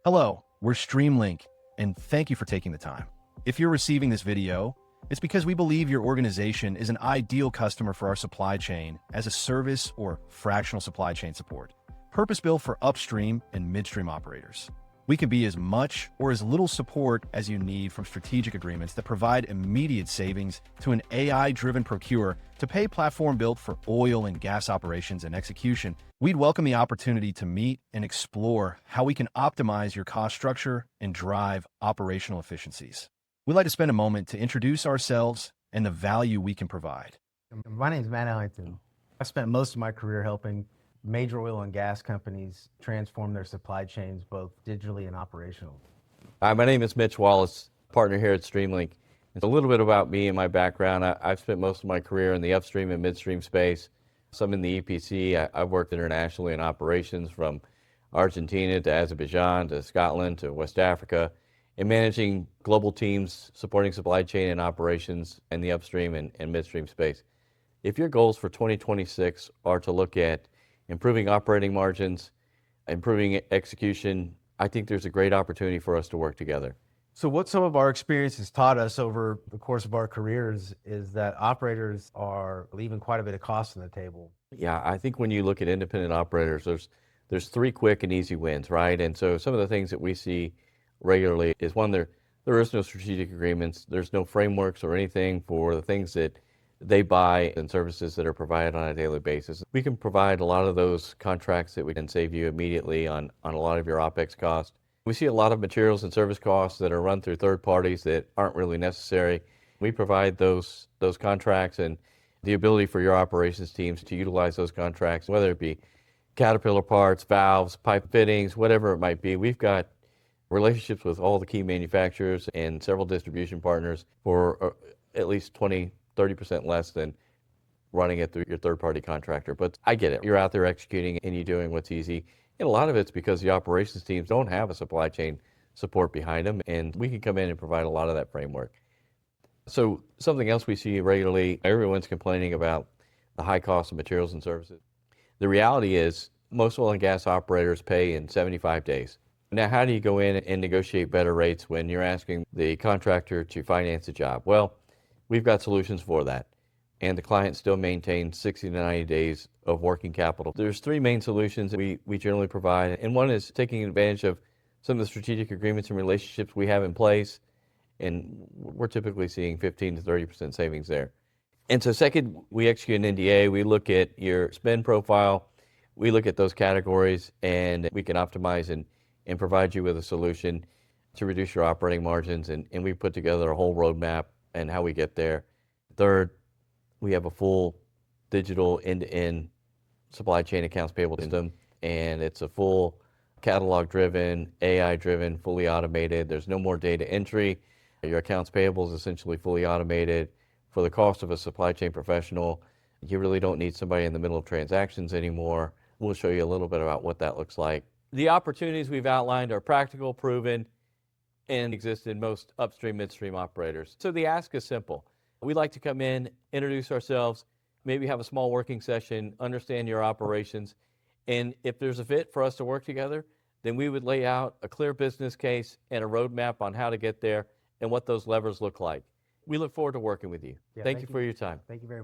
Hello, we're Streamlynk, and thank you for taking the time. If you're receiving this video, it's because we believe your organization is an ideal customer for our supply chain as a service or fractional supply chain support, purpose-built for upstream and midstream operators. We can be as much or as little support as you need, from strategic agreements that provide immediate savings to an AI-driven procure to pay platform built for oil and gas operations and execution. We'd welcome the opportunity to meet and explore how we can optimize your cost structure and drive operational efficiencies. We'd like to spend a moment to introduce ourselves and the value we can provide. My name is Matt Ellington. I spent most of my career helping major oil and gas companies transform their supply chains, both digitally and operational. Hi, my name is Mitch Wallace, partner here at Streamlynk. It's a little bit about me and my background. I've spent most of my career in the upstream and midstream space, some in the EPC. I've worked internationally in operations from Argentina to Azerbaijan to Scotland to West Africa, and managing global teams supporting supply chain and operations in the upstream and midstream space. If your goals for 2026 are to look at improving operating margins, improving execution, I think there's a great opportunity for us to work together. So what some of our experiences taught us over the course of our careers is that operators are leaving quite a bit of cost on the table. Yeah, I think when you look at independent operators, there's three quick and easy wins, right? And so some of the things that we see regularly is, one, there is no strategic agreements. There's no frameworks or anything for the things that they buy and services that are provided on a daily basis. We can provide a lot of those contracts that we can save you immediately on a lot of your OpEx costs. We see a lot of materials and service costs that are run through third parties that aren't really necessary. We provide those contracts and the ability for your operations teams to utilize those contracts, whether it be Caterpillar parts, valves, pipe fittings, whatever it might be. We've got relationships with all the key manufacturers and several distribution partners for at least 30% less than running it through your third-party contractor. But I get it. You're out there executing and you're doing what's easy. And a lot of it's because the operations teams don't have a supply chain support behind them, and we can come in and provide a lot of that framework. So something else we see regularly, everyone's complaining about the high cost of materials and services. The reality is most oil and gas operators pay in 75 days. Now, how do you go in and negotiate better rates when you're asking the contractor to finance a job? Well, we've got solutions for that, and the client still maintains 60 to 90 days of working capital. There's three main solutions that we generally provide, and one is taking advantage of some of the strategic agreements and relationships we have in place, and we're typically seeing 15 to 30% savings there. And so second, we execute an NDA. We look at your spend profile. We look at those categories, and we can optimize and provide you with a solution to reduce your operating margins, and we put together a whole roadmap and how we get there. Third, we have a full digital end-to-end supply chain accounts payable system, and it's a full catalog-driven, AI-driven, fully automated. There's no more data entry. Your accounts payable is essentially fully automated. For the cost of a supply chain professional, you really don't need somebody in the middle of transactions anymore. We'll show you a little bit about what that looks like. The opportunities we've outlined are practical, proven, and exist in most upstream, midstream operators. So the ask is simple. We'd like to come in, introduce ourselves, maybe have a small working session, understand your operations, and if there's a fit for us to work together, then we would lay out a clear business case and a roadmap on how to get there and what those levers look like. We look forward to working with you. Thank you for your time. Thank you very much.